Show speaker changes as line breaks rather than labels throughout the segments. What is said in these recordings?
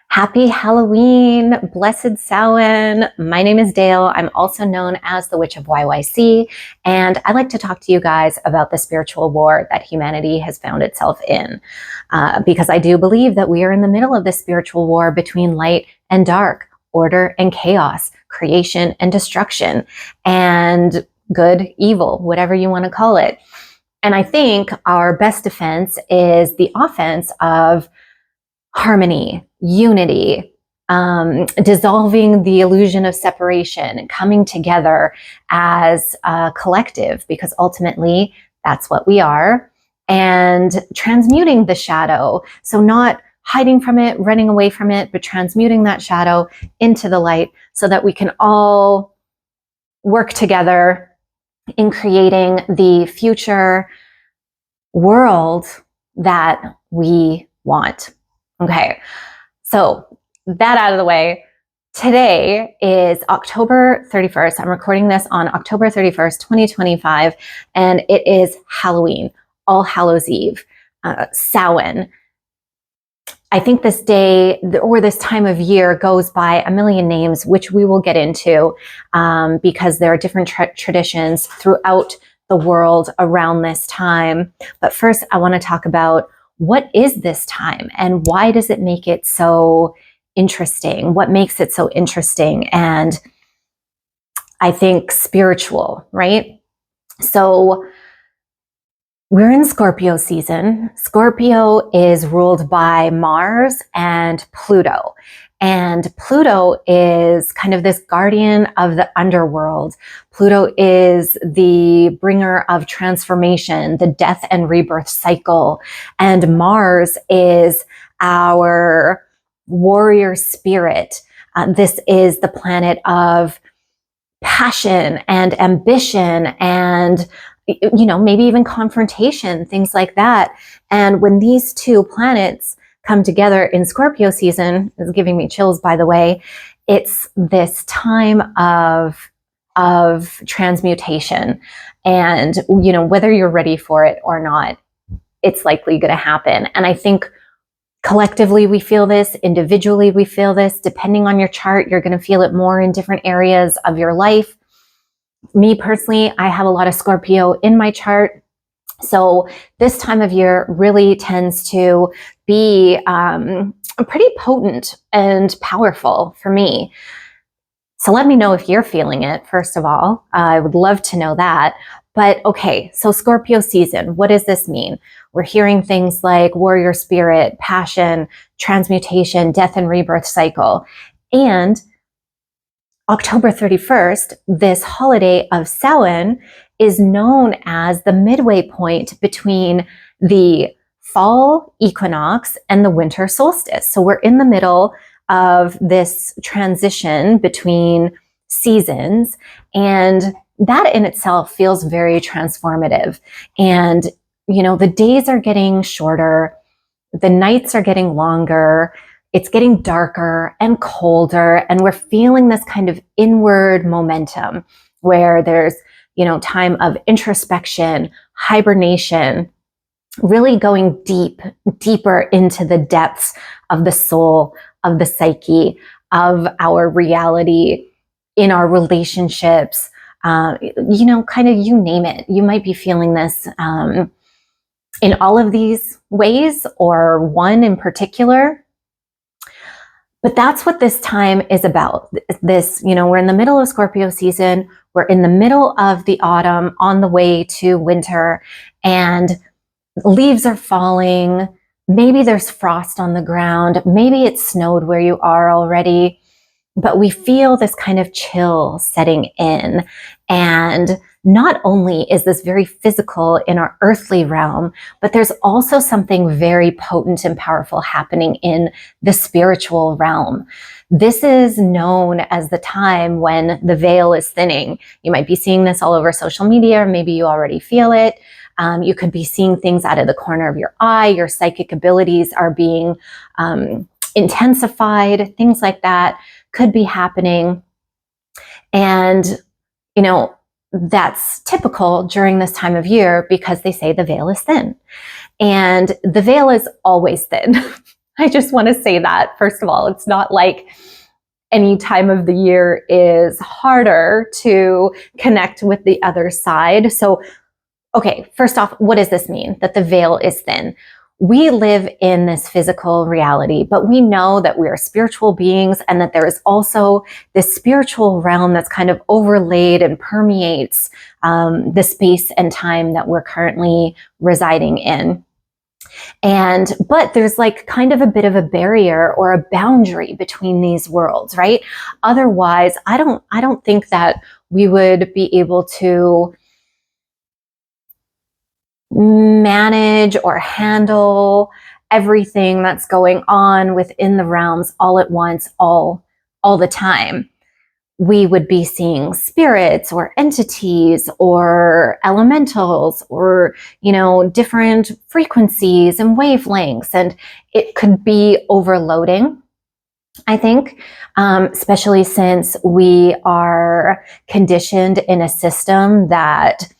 Happy Halloween, blessed Samhain. My name is Dayle. I'm also known as the Witch of YYC, and I like to talk to you guys about the spiritual war that humanity has found itself in, because I do believe that we are in the middle of this spiritual war between light and dark, order and chaos, creation and destruction, and good, evil, whatever you want to call it. And I think our best defense is the offense of harmony, unity, dissolving the illusion of separation, coming together as a collective, because ultimately that's what we are, and transmuting the shadow. So not hiding from it, running away from it, but transmuting that shadow into the light so that we can all work together in creating the future world that we want. Okay, so that out of the way, today is October 31st. I'm recording this on October 31st, 2025, and it is Halloween, All Hallows Eve, Samhain. I think this day or this time of year goes by a million names, which we will get into because there are different traditions throughout the world around this time. But first, I want to talk about what is this time and why does it make it so interesting? What makes it so interesting? And I think spiritual, right? So we're in Scorpio season. Scorpio is ruled by Mars and Pluto. And Pluto is kind of this guardian of the underworld. Pluto is the bringer of transformation, the death and rebirth cycle. And Mars is our warrior spirit. This is the planet of passion and ambition and, you know, maybe even confrontation, things like that. And when these two planets come together in Scorpio season, is giving me chills, by the way, it's this time of transmutation. And, you know, whether you're ready for it or not, it's likely going to happen. And I think collectively we feel this, individually we feel this. Depending on your chart, you're going to feel it more in different areas of your life. Me personally, I have a lot of Scorpio in my chart. So this time of year really tends to be pretty potent and powerful for me. So let me know if you're feeling it, first of all. I would love to know that. But okay, so Scorpio season, what does this mean? We're hearing things like warrior spirit, passion, transmutation, death and rebirth cycle. And October 31st, this holiday of Samhain, is known as the midway point between the fall equinox and the winter solstice. So we're in the middle of this transition between seasons, and that in itself feels very transformative. And, you know, the days are getting shorter, the nights are getting longer, it's getting darker and colder, and we're feeling this kind of inward momentum where there's, you know, time of introspection, hibernation, really going deeper into the depths of the soul, of the psyche, of our reality, in our relationships, you know, kind of you name it. You might be feeling this in all of these ways or one in particular. But that's what this time is about. This, you know, we're in the middle of Scorpio season. We're in the middle of the autumn on the way to winter, and leaves are falling. Maybe there's frost on the ground. Maybe it snowed where you are already, but we feel this kind of chill setting in. And not only is this very physical in our earthly realm, but there's also something very potent and powerful happening in the spiritual realm. This is known as the time when the veil is thinning. You might be seeing this all over social media, or maybe you already feel it. You could be seeing things out of the corner of your eye. Your psychic abilities are being intensified. Things like that could be happening. And, you know, that's typical during this time of year because they say the veil is thin. And the veil is always thin. I just want to say that, first of all, it's not like any time of the year is harder to connect with the other side. So, okay, first off, what does this mean? That the veil is thin. We live in this physical reality, but we know that we are spiritual beings and that there is also this spiritual realm that's kind of overlaid and permeates the space and time that we're currently residing in. But there's like kind of a bit of a barrier or a boundary between these worlds, right? Otherwise, I don't think that we would be able to manage or handle everything that's going on within the realms all at once, all the time. We would be seeing spirits or entities or elementals or, different frequencies and wavelengths. And it could be overloading, I think, especially since we are conditioned in a system that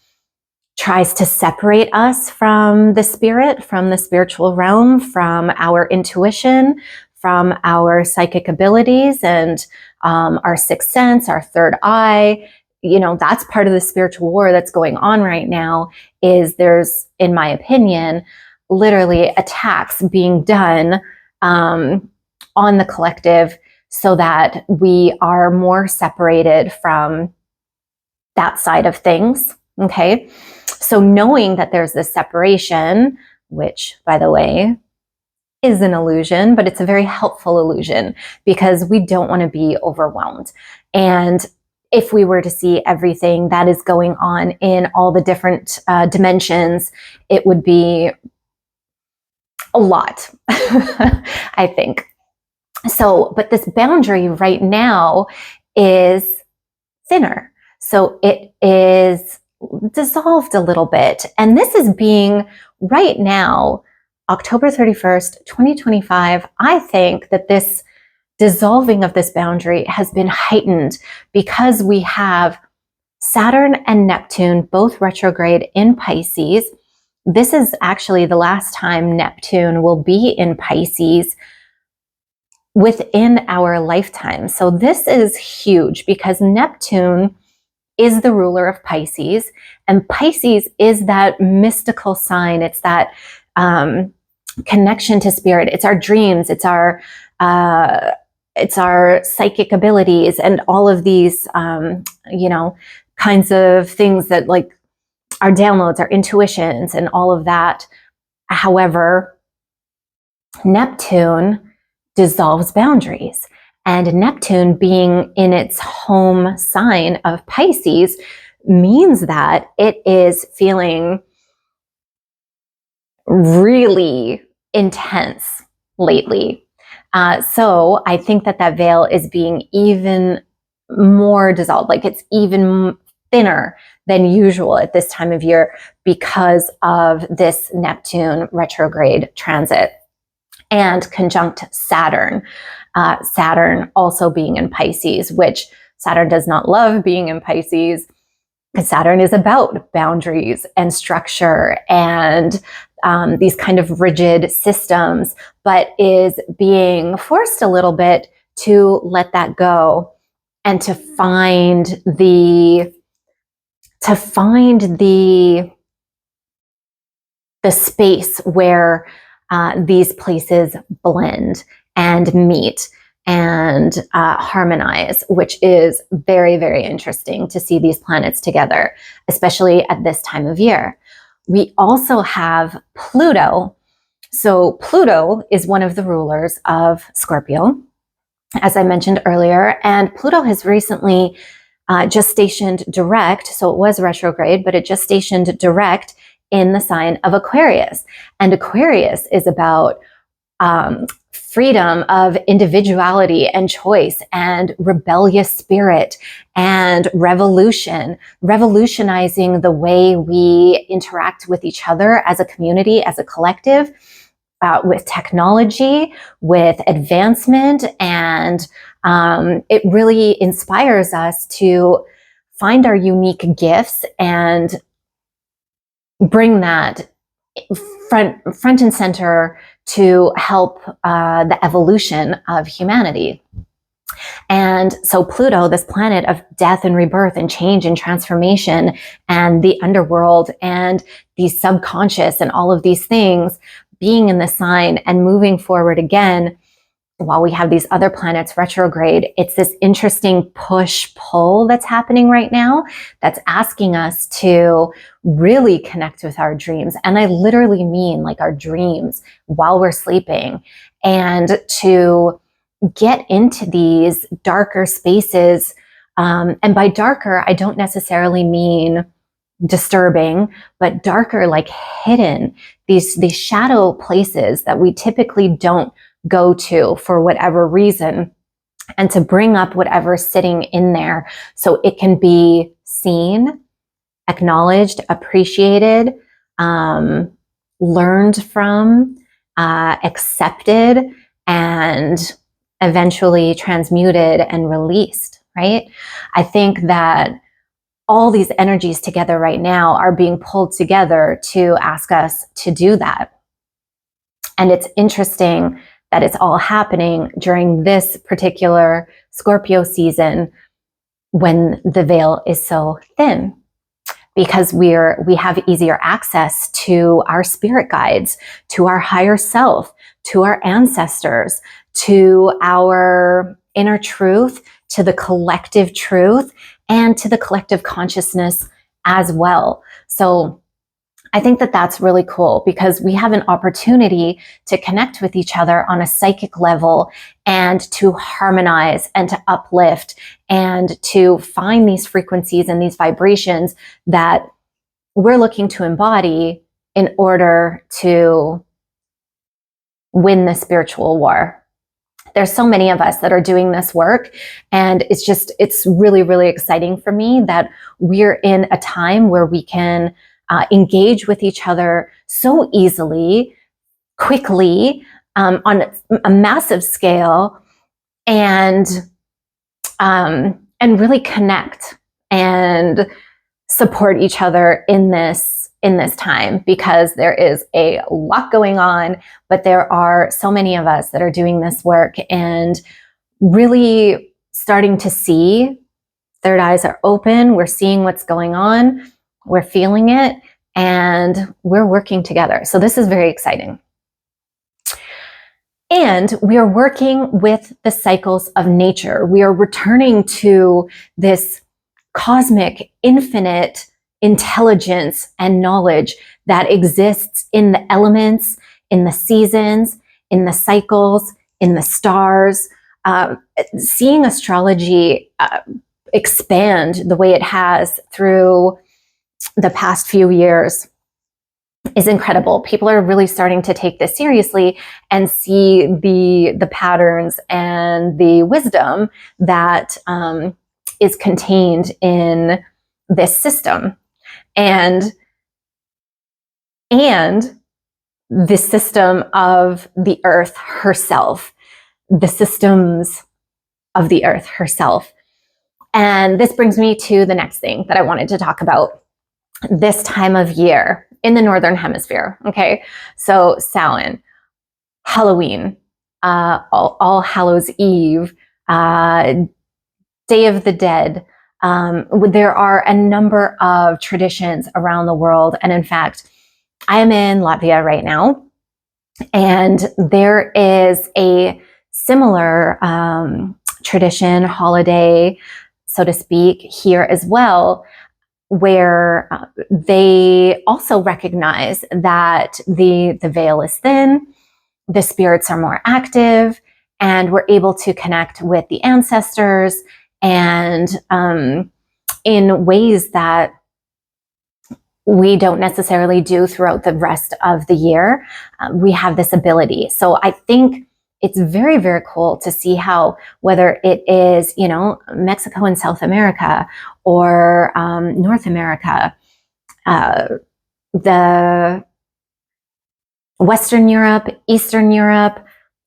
tries to separate us from the spirit, from the spiritual realm, from our intuition, from our psychic abilities and our sixth sense, our third eye. That's part of the spiritual war that's going on right now. There's, in my opinion, literally attacks being done on the collective so that we are more separated from that side of things. Okay. So knowing that there's this separation, which, by the way, is an illusion, but it's a very helpful illusion because we don't want to be overwhelmed. And if we were to see everything that is going on in all the different dimensions, it would be a lot, I think. So, but this boundary right now is thinner. So it is dissolved a little bit. And this is being right now, October 31st, 2025. I think that this dissolving of this boundary has been heightened because we have Saturn and Neptune both retrograde in Pisces. This is actually the last time Neptune will be in Pisces within our lifetime. So this is huge because Neptune is the ruler of Pisces, and Pisces is that mystical sign. It's that connection to spirit. It's our dreams. It's our psychic abilities, and all of these, kinds of things that like our downloads, our intuitions, and all of that. However, Neptune dissolves boundaries. And Neptune being in its home sign of Pisces means that it is feeling really intense lately. So I think that veil is being even more dissolved, like it's even thinner than usual at this time of year because of this Neptune retrograde transit and conjunct Saturn. Saturn also being in Pisces, which Saturn does not love being in Pisces because Saturn is about boundaries and structure and these kind of rigid systems, but is being forced a little bit to let that go and to find the space where these places blend and meet and harmonize, which is very, very interesting to see these planets together, especially at this time of year. We also have Pluto. So Pluto is one of the rulers of Scorpio, as I mentioned earlier, and Pluto has recently just stationed direct. So it was retrograde, but it just stationed direct in the sign of Aquarius. And Aquarius is about freedom of individuality and choice and rebellious spirit and revolutionizing the way we interact with each other as a community, as a collective, with technology, with advancement. And it really inspires us to find our unique gifts and bring that front and center to help the evolution of humanity. And so Pluto, this planet of death and rebirth and change and transformation and the underworld and the subconscious and all of these things, being in the sign and moving forward again, while we have these other planets retrograde, it's this interesting push-pull that's happening right now that's asking us to really connect with our dreams. And I literally mean like our dreams while we're sleeping, and to get into these darker spaces. And by darker, I don't necessarily mean disturbing, but darker, like hidden, these shadow places that we typically don't go to for whatever reason, and to bring up whatever's sitting in there so it can be seen, acknowledged, appreciated, learned from, accepted, and eventually transmuted and released, right? I think that all these energies together right now are being pulled together to ask us to do that. And it's interesting that it's all happening during this particular Scorpio season when the veil is so thin, because we have easier access to our spirit guides, to our higher self, to our ancestors, to our inner truth, to the collective truth, and to the collective consciousness as well. So I think that that's really cool, because we have an opportunity to connect with each other on a psychic level and to harmonize and to uplift and to find these frequencies and these vibrations that we're looking to embody in order to win the spiritual war. There's so many of us that are doing this work, and it's really, really exciting for me that we're in a time where we can engage with each other so easily, quickly, on a massive scale, and really connect and support each other in this time, because there is a lot going on, but there are so many of us that are doing this work and really starting to see. Third eyes are open. We're seeing what's going on. We're feeling it, and we're working together. So this is very exciting. And we are working with the cycles of nature. We are returning to this cosmic, infinite intelligence and knowledge that exists in the elements, in the seasons, in the cycles, in the stars. Seeing astrology expand the way it has through the past few years is incredible. People are really starting to take this seriously and see the patterns and the wisdom that is contained in this system, and the system of the earth herself, the systems of the earth herself. And this brings me to the next thing that I wanted to talk about this time of year in the Northern Hemisphere. Okay, so Samhain, Halloween, All Hallows Eve, Day of the Dead. There are a number of traditions around the world. And in fact, I am in Latvia right now, and there is a similar tradition, holiday, so to speak, here as well, where they also recognize that the veil is thin, the spirits are more active, and we're able to connect with the ancestors, and in ways that we don't necessarily do throughout the rest of the year. We have this ability. So I think it's very, very cool to see how, whether it is, Mexico and South America, or North America, the Western Europe, Eastern Europe,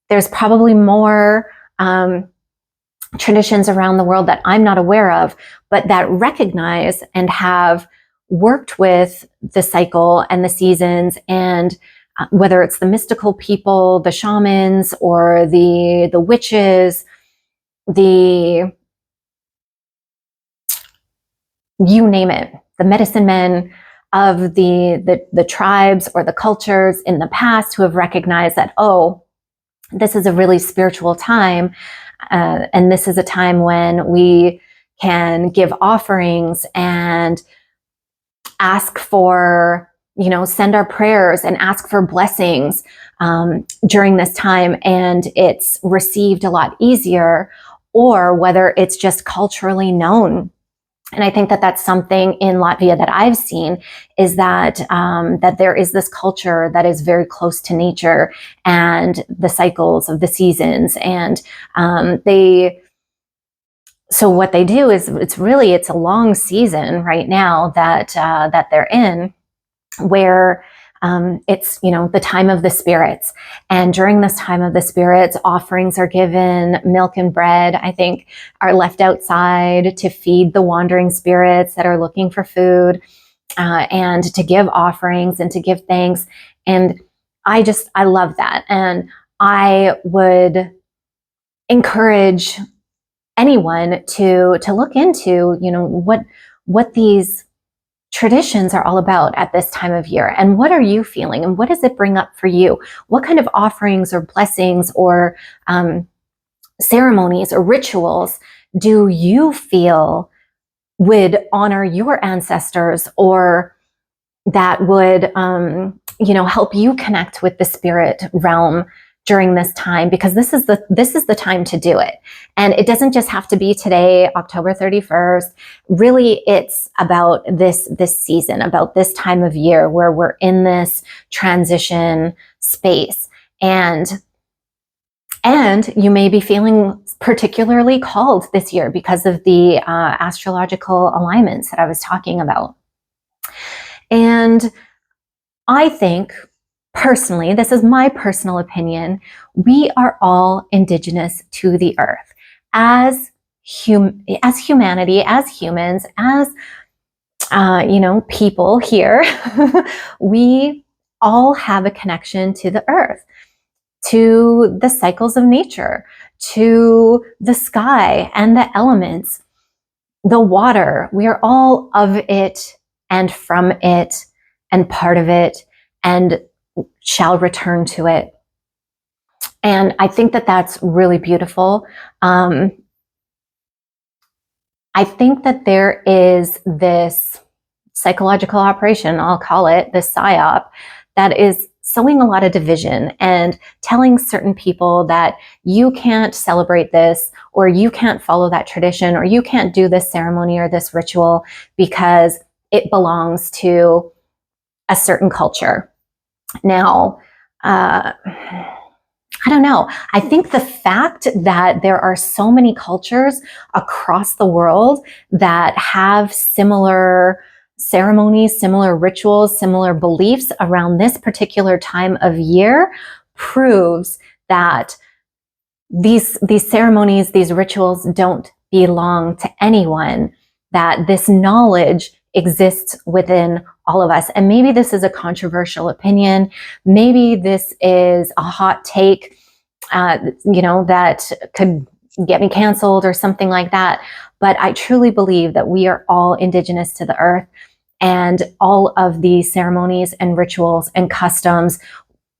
there's probably more traditions around the world that I'm not aware of, but that recognize and have worked with the cycle and the seasons, and whether it's the mystical people, the shamans, or the witches, the, you name it, the medicine men of the tribes or the cultures in the past who have recognized that, oh, this is a really spiritual time, and this is a time when we can give offerings and ask for, send our prayers and ask for blessings during this time, and it's received a lot easier, or whether it's just culturally known. And I think that that's something in Latvia that I've seen, is that that there is this culture that is very close to nature and the cycles of the seasons. And so what they do is, it's a long season right now that that they're in, where it's, the time of the spirits. And during this time of the spirits, offerings are given, milk and bread, I think, are left outside to feed the wandering spirits that are looking for food, and to give offerings and to give thanks. And I love that. And I would encourage anyone to look into, what these traditions are all about at this time of year, and what are you feeling, and what does it bring up for you? What kind of offerings or blessings or ceremonies or rituals do you feel would honor your ancestors, or that would help you connect with the spirit realm during this time? Because this is the time to do it. And it doesn't just have to be today, October 31st. Really, it's about this season, about this time of year where we're in this transition space. And you may be feeling particularly called this year because of the astrological alignments that I was talking about. And I think, personally, this is my personal opinion, we are all indigenous to the earth. As humanity, as humans, as people here, we all have a connection to the earth, to the cycles of nature, to the sky and the elements, the water. We are all of it and from it and part of it, and shall return to it. And I think that that's really beautiful. I think that there is this psychological operation, I'll call it, this psyop, that is sowing a lot of division and telling certain people that you can't celebrate this, or you can't follow that tradition, or you can't do this ceremony or this ritual because it belongs to a certain culture. Now, I don't know. I think the fact that there are so many cultures across the world that have similar ceremonies, similar rituals, similar beliefs around this particular time of year proves that these ceremonies, these rituals don't belong to anyone, that this knowledge exists within all of us. And maybe this is a controversial opinion. Maybe this is a hot take, that could get me canceled or something like that. But I truly believe that we are all indigenous to the earth, and all of these ceremonies and rituals and customs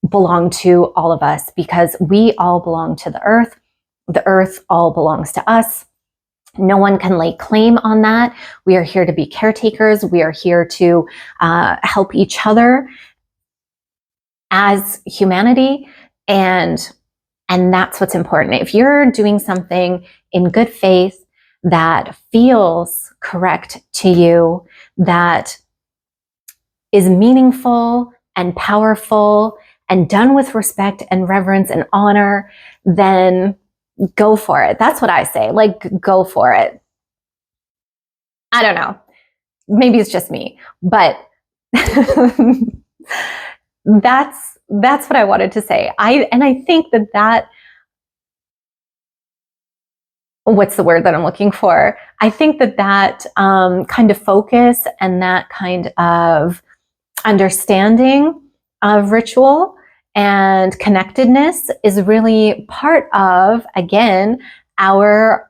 belong to all of us, because we all belong to the earth. The earth all belongs to us. No one can lay claim on that. We are here to be caretakers. We are here to help each other as humanity. And that's what's important. If you're doing something in good faith that feels correct to you, that is meaningful and powerful and done with respect and reverence and honor, then go for it. That's what I say. Go for it. I don't know. Maybe it's just me, but that's what I wanted to say. I think that what's the word that I'm looking for? I think that kind of focus and that kind of understanding of ritual and connectedness is really part of, again, our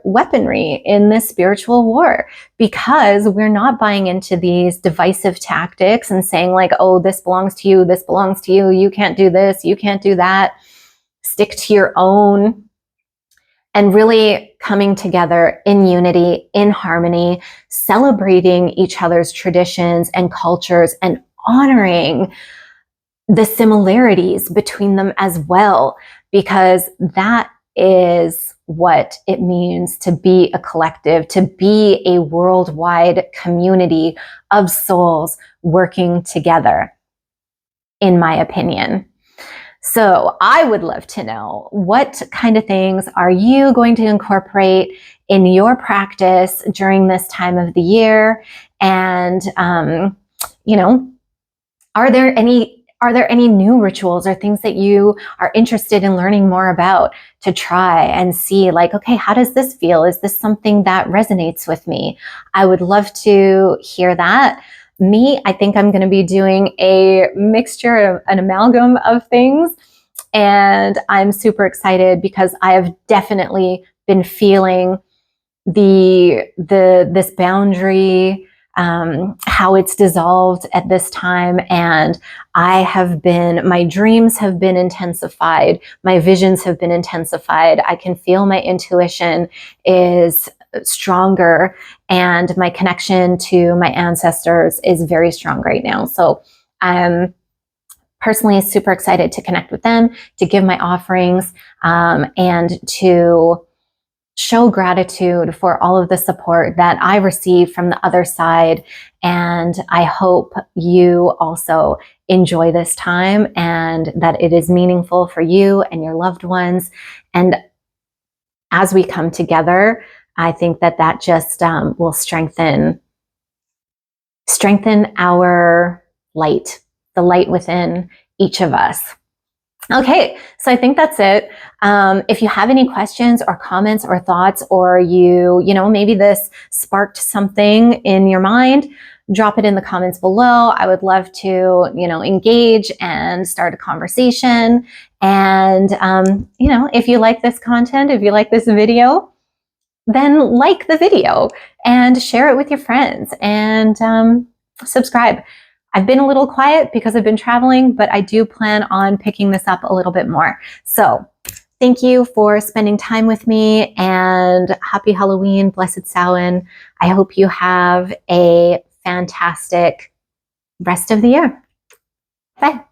weaponry in this spiritual war, because we're not buying into these divisive tactics and saying like, oh, this belongs to you, this belongs to you, you can't do this, you can't do that, stick to your own. And really coming together in unity, in harmony, celebrating each other's traditions and cultures and honoring the similarities between them as well, because that is what it means to be a collective, to be a worldwide community of souls working together, in my opinion. So I would love to know, what kind of things are you going to incorporate in your practice during this time of the year? And, are there any new rituals or things that you are interested in learning more about to try and see like, okay, how does this feel? Is this something that resonates with me? I would love to hear that. Me, I think I'm going to be doing a mixture, an amalgam of things. And I'm super excited because I have definitely been feeling this boundary, how it's dissolved at this time. And my dreams have been intensified. My visions have been intensified. I can feel my intuition is stronger, and my connection to my ancestors is very strong right now. So I'm personally super excited to connect with them, to give my offerings, and to show gratitude for all of the support that I receive from the other side. And I hope you also enjoy this time and that it is meaningful for you and your loved ones. And as we come together, I think that just will strengthen our light, the light within each of us. Okay, so I think that's it. If you have any questions or comments or thoughts, or maybe this sparked something in your mind, drop it in the comments below. I would love to, engage and start a conversation. And, if you like this content, if you like this video, then like the video and share it with your friends, and subscribe. I've been a little quiet because I've been traveling, but I do plan on picking this up a little bit more. So thank you for spending time with me, and happy Halloween, blessed Samhain. I hope you have a fantastic rest of the year. Bye.